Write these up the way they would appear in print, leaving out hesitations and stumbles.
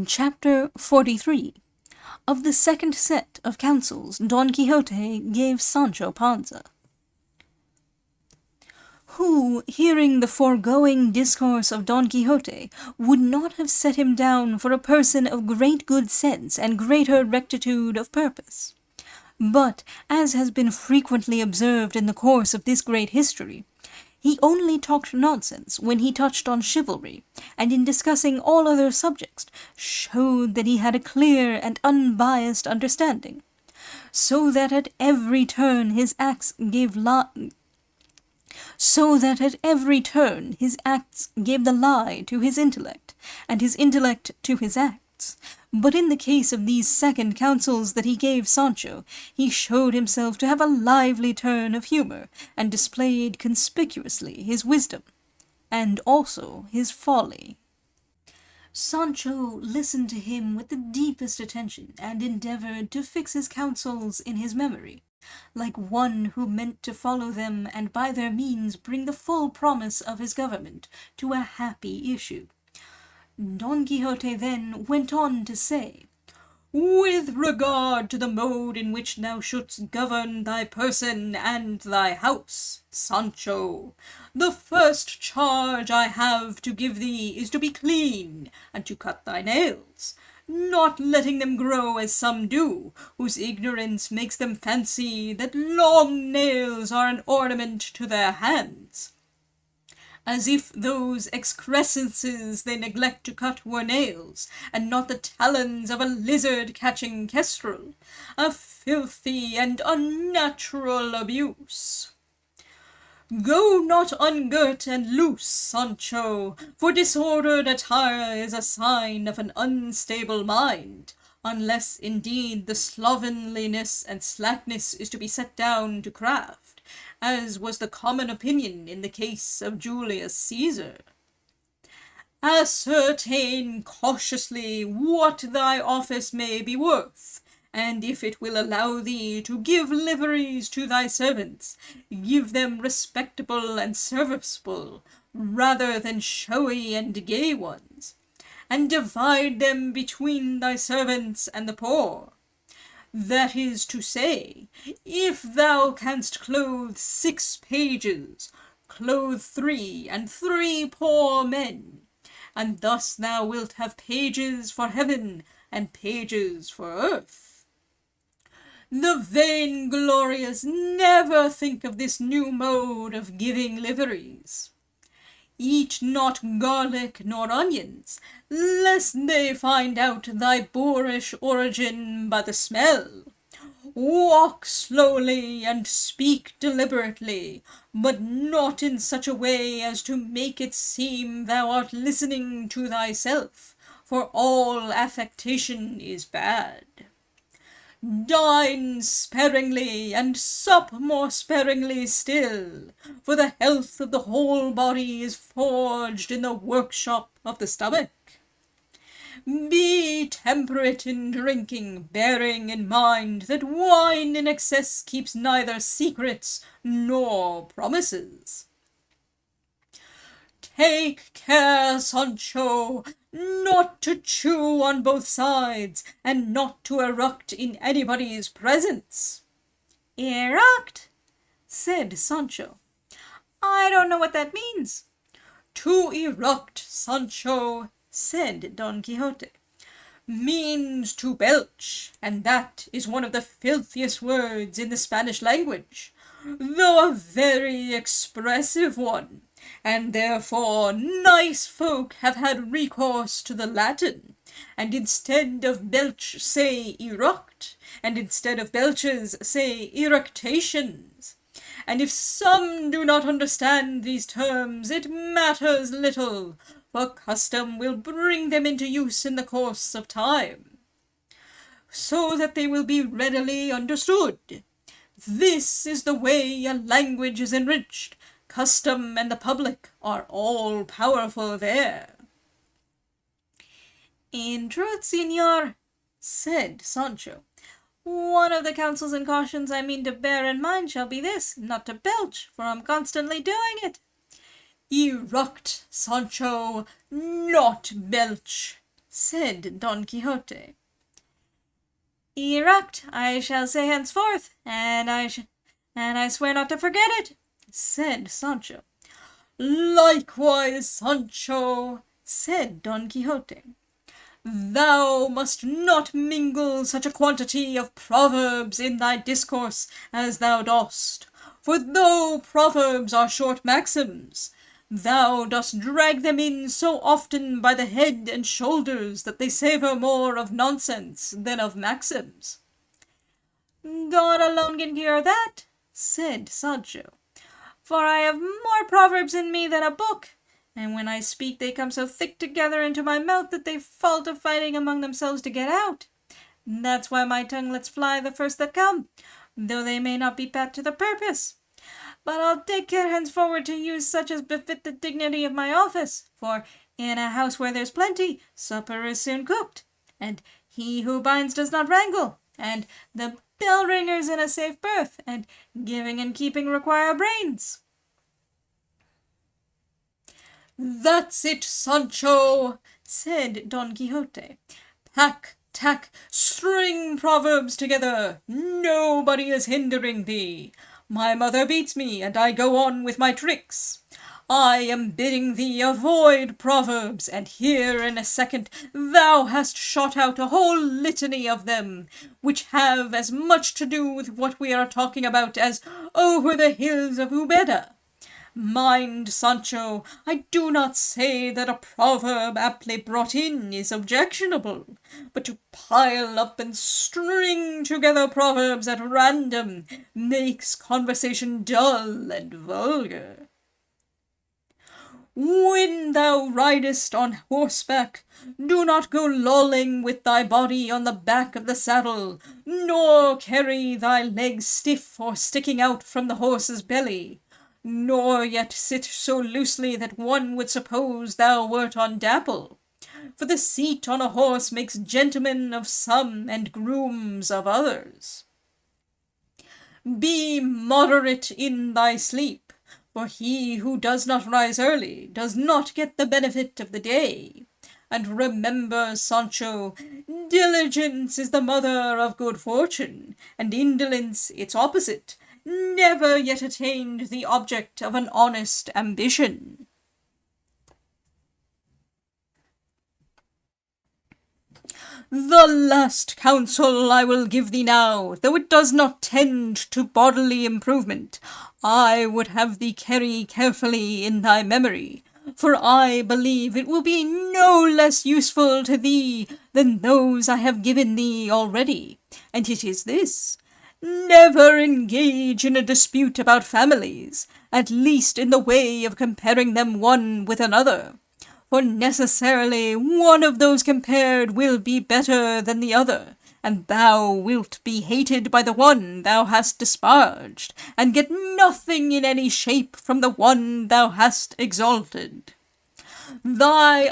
Chapter 43. Of the second set of counsels Don Quixote gave Sancho Panza. Who, hearing the foregoing discourse of Don Quixote, would not have set him down for a person of great good sense and greater rectitude of purpose? But, as has been frequently observed in the course of this great history, he only talked nonsense when he touched on chivalry, and in discussing all other subjects, showed that he had a clear and unbiased understanding, so that at every turn his acts gave the lie to his intellect, and his intellect to his acts. But in the case of these second counsels that he gave Sancho, he showed himself to have a lively turn of humour, and displayed conspicuously his wisdom, and also his folly. Sancho listened to him with the deepest attention, and endeavoured to fix his counsels in his memory, like one who meant to follow them and by their means bring the full promise of his government to a happy issue. Don Quixote then went on to say, "With regard to the mode in which thou shouldst govern thy person and thy house, Sancho, the first charge I have to give thee is to be clean, and to cut thy nails, not letting them grow as some do, whose ignorance makes them fancy that long nails are an ornament to their hands, as if those excrescences they neglect to cut were nails, and not the talons of a lizard-catching kestrel, a filthy and unnatural abuse. Go not ungirt and loose, Sancho, for disordered attire is a sign of an unstable mind, unless indeed the slovenliness and slackness is to be set down to craft, as was the common opinion in the case of Julius Caesar. Ascertain cautiously what thy office may be worth, and if it will allow thee to give liveries to thy servants, give them respectable and serviceable, rather than showy and gay ones, and divide them between thy servants and the poor. That is to say, if thou canst clothe 6 pages, clothe 3, and 3 poor men, and thus thou wilt have pages for heaven and pages for earth. The vainglorious never think of this new mode of giving liveries. Eat not garlic nor onions, lest they find out thy boorish origin by the smell. Walk slowly and speak deliberately, but not in such a way as to make it seem thou art listening to thyself, for all affectation is bad. Dine sparingly, and sup more sparingly still, for the health of the whole body is forged in the workshop of the stomach. Be temperate in drinking, bearing in mind that wine in excess keeps neither secrets nor promises. Take care, Sancho, not to chew on both sides, and not to eruct in anybody's presence." "Eruct?" said Sancho. "I don't know what that means." "To eruct, Sancho," said Don Quixote, "means to belch, and that is one of the filthiest words in the Spanish language, though a very expressive one, and therefore nice folk have had recourse to the Latin, and instead of belch say eruct, and instead of belches say eructations. And if some do not understand these terms, it matters little, for custom will bring them into use in the course of time, so that they will be readily understood. This is the way a language is enriched. Custom and the public are all powerful there." "In truth, señor," said Sancho, "one of the counsels and cautions I mean to bear in mind shall be this, not to belch, for I'm constantly doing it." "Eruct, Sancho, not belch," said Don Quixote. Erect, I shall say henceforth, and I swear not to forget it, said Sancho. Likewise, Sancho, said Don Quixote. Thou must not mingle such a quantity of proverbs in thy discourse as thou dost, for though proverbs are short maxims, thou dost drag them in so often by the head and shoulders that they savour more of nonsense than of maxims. God alone can cure that, said Sancho, for I have more proverbs in me than a book, and when I speak they come so thick together into my mouth that they fall to fighting among themselves to get out. That's why my tongue lets fly the first that come, though they may not be pat to the purpose. But I'll take care henceforward to use such as befit the dignity of my office, for in a house where there's plenty, supper is soon cooked, and he who binds does not wrangle, and the bell ringer's in a safe berth, and giving and keeping require brains. That's it, Sancho, said Don Quixote. Pack, tack, string proverbs together. Nobody is hindering thee. My mother beats me, and I go on with my tricks. I am bidding thee avoid proverbs, and here in a second thou hast shot out a whole litany of them, which have as much to do with what we are talking about as over the hills of Ubeda. Mind, Sancho, I do not say that a proverb aptly brought in is objectionable, but to pile up and string together proverbs at random makes conversation dull and vulgar. When thou ridest on horseback, do not go lolling with thy body on the back of the saddle, nor carry thy legs stiff or sticking out from the horse's belly, nor yet sit so loosely that one would suppose thou wert on Dapple. For the seat on a horse makes gentlemen of some and grooms of others. Be moderate in thy sleep, for he who does not rise early does not get the benefit of the day. And remember, Sancho, diligence is the mother of good fortune, and indolence its opposite, never yet attained the object of an honest ambition. The last counsel I will give thee now, though it does not tend to bodily improvement, I would have thee carry carefully in thy memory, for I believe it will be no less useful to thee than those I have given thee already, and it is this: never engage in a dispute about families, at least in the way of comparing them one with another, for necessarily one of those compared will be better than the other, and thou wilt be hated by the one thou hast disparaged, and get nothing in any shape from the one thou hast exalted. Thy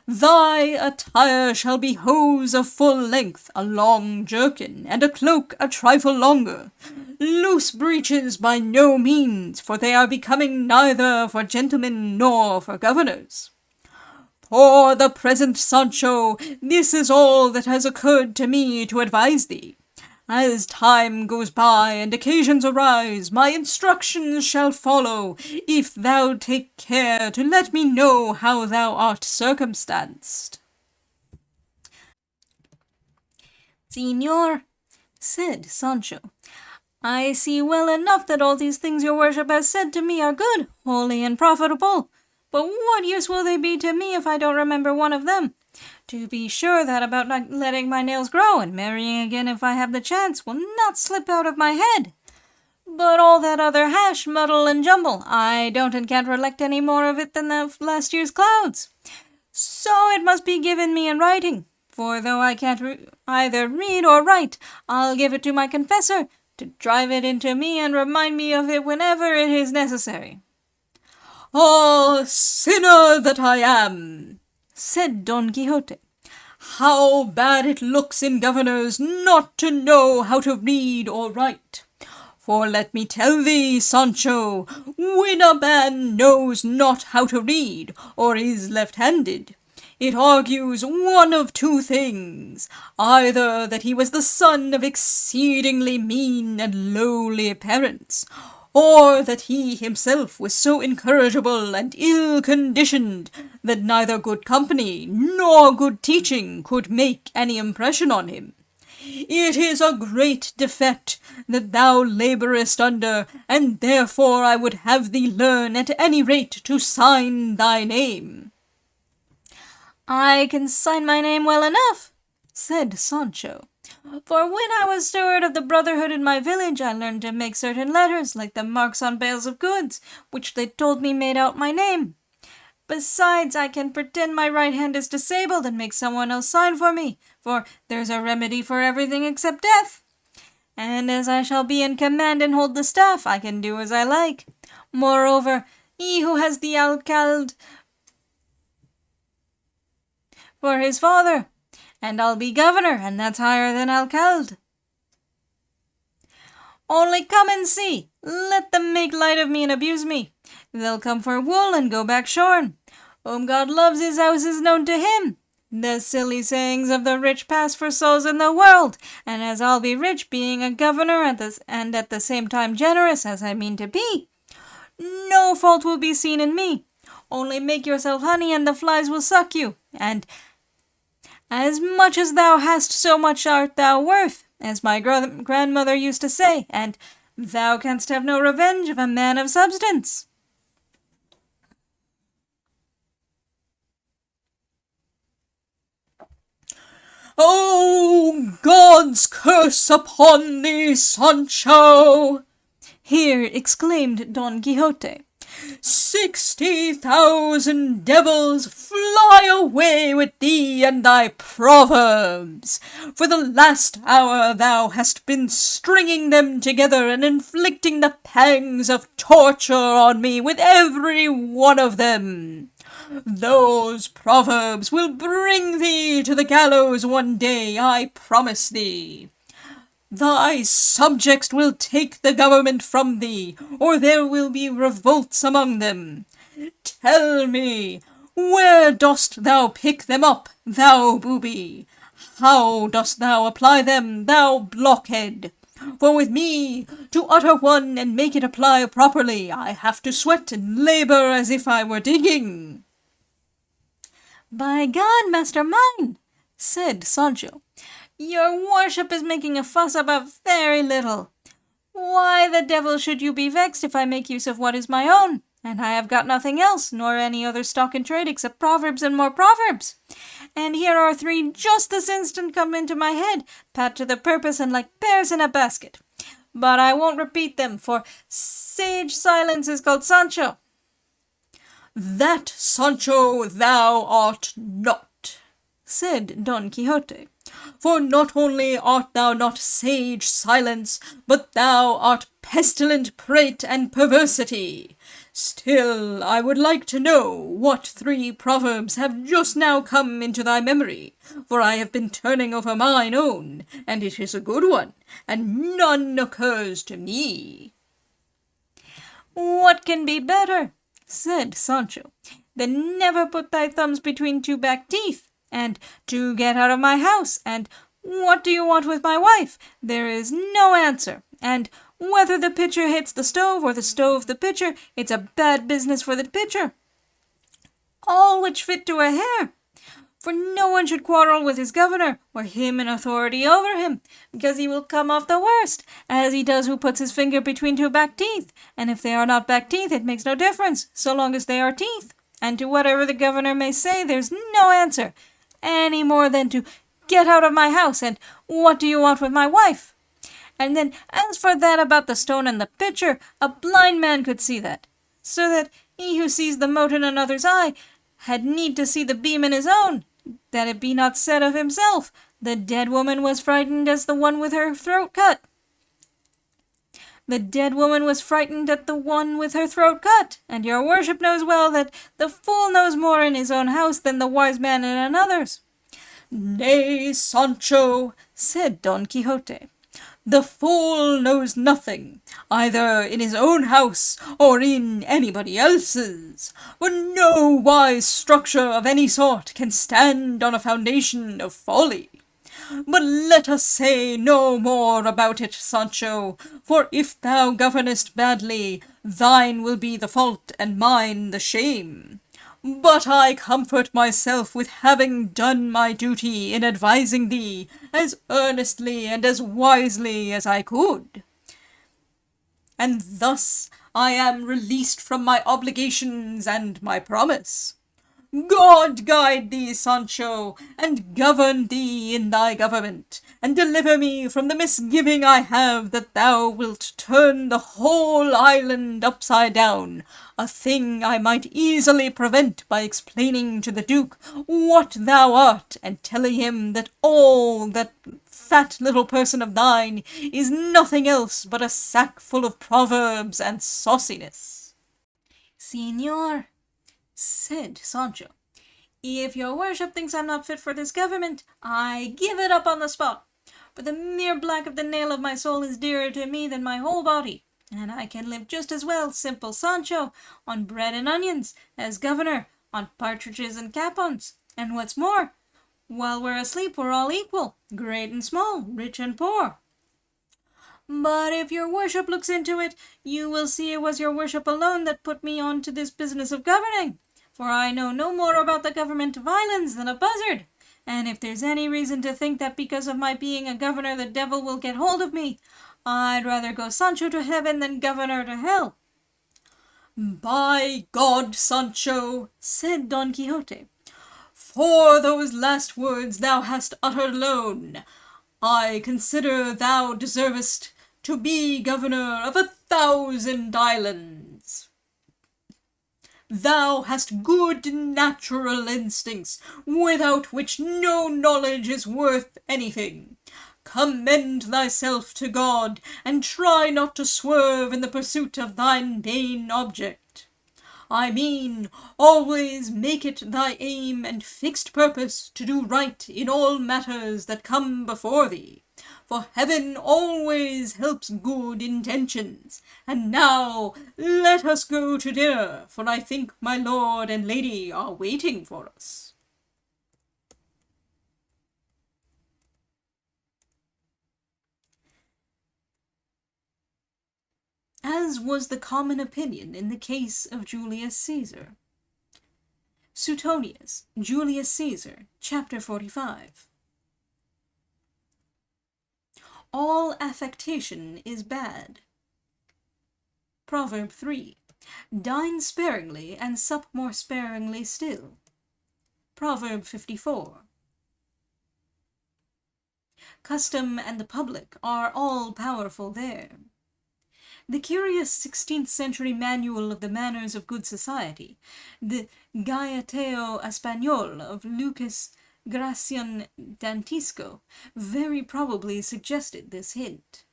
attire shall be hose of full length, a long jerkin, and a cloak a trifle longer. Loose breeches by no means, for they are becoming neither for gentlemen nor for governors. For the present, Sancho, this is all that has occurred to me to advise thee. As time goes by and occasions arise, my instructions shall follow, if thou take care to let me know how thou art circumstanced. Señor, said Sancho, I see well enough that all these things your worship has said to me are good, holy, and profitable. But what use will they be to me if I don't remember one of them? To be sure, that about not letting my nails grow and marrying again if I have the chance will not slip out of my head. But all that other hash, muddle, and jumble, I don't and can't recollect any more of it than the last year's clouds. So it must be given me in writing, for though I can't either read or write, I'll give it to my confessor to drive it into me and remind me of it whenever it is necessary. Ah, sinner that I am, said Don Quixote, how bad it looks in governors not to know how to read or write. For let me tell thee, Sancho, when a man knows not how to read, or is left-handed, It argues one of two things, either that he was the son of exceedingly mean and lowly parents, or that he himself was so incorrigible and ill-conditioned that neither good company nor good teaching could make any impression on him. It is a great defect that thou labourest under, and therefore I would have thee learn at any rate to sign thy name." "I can sign my name well enough," said Sancho, "for when I was steward of the brotherhood in my village, I learned to make certain letters, like the marks on bales of goods, which they told me made out my name. Besides, I can pretend my right hand is disabled and make someone else sign for me, for there's a remedy for everything except death. And as I shall be in command and hold the staff, I can do as I like. Moreover, he who has the alcalde for his father, and I'll be governor, and that's higher than alcalde. Only come and see. Let them make light of me and abuse me. They'll come for wool and go back shorn. Whom God loves, his house is known to him. The silly sayings of the rich pass for souls in the world, and as I'll be rich, being a governor and at the same time generous, as I mean to be, no fault will be seen in me. Only make yourself honey, and the flies will suck you, and as much as thou hast, so much art thou worth, as my grandmother used to say, and thou canst have no revenge of a man of substance." "Oh, God's curse upon thee, Sancho!" here exclaimed Don Quixote. 60,000 devils fly away with thee and thy proverbs! For the last hour thou hast been stringing them together and inflicting the pangs of torture on me with every one of them. Those proverbs will bring thee to the gallows one day, I promise thee. Thy subjects will take the government from thee, or there will be revolts among them. Tell me, where dost thou pick them up, thou booby? How dost thou apply them, thou blockhead? For with me, to utter one and make it apply properly, I have to sweat and labour as if I were digging." "By God, master mine," said Sancho, "your worship is making a fuss about very little. Why the devil should you be vexed if I make use of what is my own? And I have got nothing else, nor any other stock in trade except proverbs and more proverbs. And here are three just this instant come into my head, pat to the purpose and like pears in a basket. But I won't repeat them, for sage silence is called Sancho." "That, Sancho, thou art not," said Don Quixote. "For not only art thou not sage silence, but thou art pestilent prate and perversity. Still, I would like to know what 3 proverbs have just now come into thy memory, for I have been turning over mine own, and it is a good one, and none occurs to me." "What can be better," said Sancho, "than never put thy thumbs between 2 back teeth, and to get out of my house, and what do you want with my wife? There is no answer, and whether the pitcher hits the stove or the stove the pitcher, it's a bad business for the pitcher. All which fit to a hair. For no one should quarrel with his governor, or him in authority over him, because he will come off the worst, as he does who puts his finger between 2 back teeth, and if they are not back teeth it makes no difference, so long as they are teeth, and to whatever the governor may say there's no answer, any more than to get out of my house, and what do you want with my wife? And then, as for that about the stone and the pitcher, a blind man could see that, so that he who sees the mote in another's eye had need to see the beam in his own, that it be not said of himself, the dead woman was frightened as the one with her throat cut. The dead woman was frightened at the one with her throat cut, and your worship knows well that the fool knows more in his own house than the wise man in another's." "Nay, Sancho," said Don Quixote, The fool knows nothing, either in his own house or in anybody else's, for no wise structure of any sort can stand on a foundation of folly. But let us say no more about it, Sancho, for if thou governest badly, thine will be the fault and mine the shame. But I comfort myself with having done my duty in advising thee as earnestly and as wisely as I could. And thus I am released from my obligations and my promise. God guide thee, Sancho, and govern thee in thy government, and deliver me from the misgiving I have that thou wilt turn the whole island upside down, a thing I might easily prevent by explaining to the Duke what thou art, and telling him that all that fat little person of thine is nothing else but a sack full of proverbs and sauciness. Señor, said Sancho, if your worship thinks I'm not fit for this government, I give it up on the spot, for the mere black of the nail of my soul is dearer to me than my whole body, and I can live just as well, simple Sancho, on bread and onions, as governor, on partridges and capons, and what's more, while we're asleep we're all equal, great and small, rich and poor. But if your worship looks into it, you will see it was your worship alone that put me on to this business of governing, for I know no more about the government of islands than a buzzard, and if there's any reason to think that because of my being a governor the devil will get hold of me, I'd rather go Sancho to heaven than governor to hell. By God, Sancho, said Don Quixote, for those last words thou hast uttered alone, I consider thou deservest to be governor of 1,000 islands. Thou hast good natural instincts, without which no knowledge is worth anything. Commend thyself to God, and try not to swerve in the pursuit of thine main object. I mean, always make it thy aim and fixed purpose to do right in all matters that come before thee, for heaven always helps good intentions. And now let us go to dinner, for I think my lord and lady are waiting for us. As was the common opinion in the case of Julius Caesar. Suetonius, Julius Caesar, chapter 45. All affectation is bad. Proverb 3. Dine sparingly and sup more sparingly still. Proverb 54. Custom and the public are all powerful there. The curious 16th century manual of the manners of good society, the Gaieteo Español of Lucas Gracian Dantisco, very probably suggested this hint.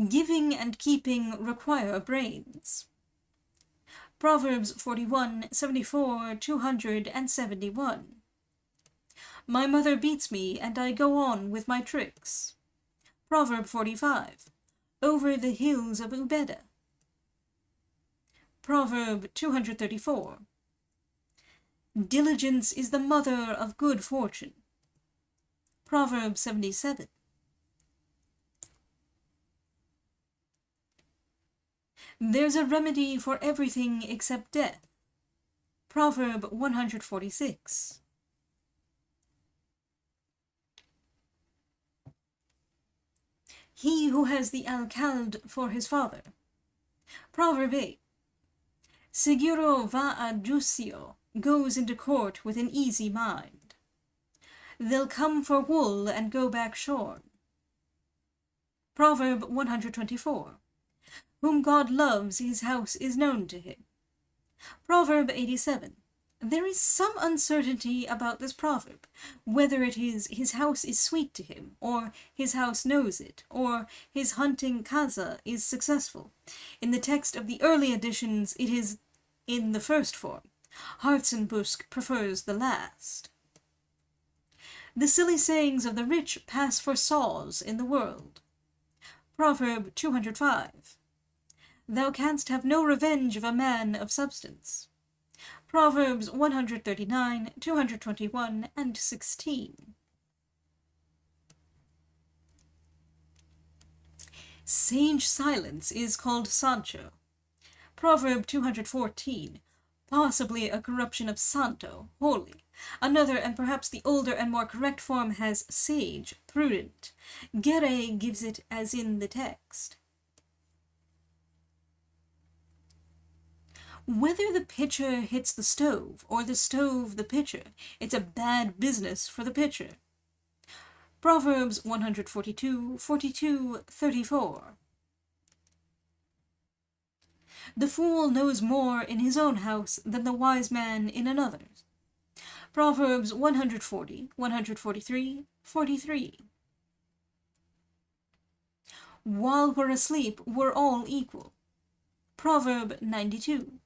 Giving and keeping require brains. Proverbs 41, 74, 271. My mother beats me, and I go on with my tricks. Proverb 45. Over the hills of Ubeda. Proverb 234. Diligence is the mother of good fortune. Proverb 77. There's a remedy for everything except death. Proverb 146. He who has the alcalde for his father. Proverb 8. Seguro va a juicio, goes into court with an easy mind. They'll come for wool and go back shorn. Proverb 124. Whom God loves, his house is known to him. Proverb 87. There is some uncertainty about this proverb, whether it is his house is sweet to him, or his house knows it, or his hunting casa is successful. In the text of the early editions it is in the first form. Hartzenbusch prefers the last. The silly sayings of the rich pass for saws in the world. Proverb 205. Thou canst have no revenge of a man of substance. Proverbs 139, 221, and 16. Sage silence is called Sancho. Proverb 214, possibly a corruption of santo, holy. Another, and perhaps the older and more correct form, has sage, prudent. Guerre gives it as in the text. Whether the pitcher hits the stove, or the stove the pitcher, it's a bad business for the pitcher. Proverbs 142, 42, 34. The fool knows more in his own house than the wise man in another's. Proverbs 140, 143, 43. While we're asleep, we're all equal. Proverb 92.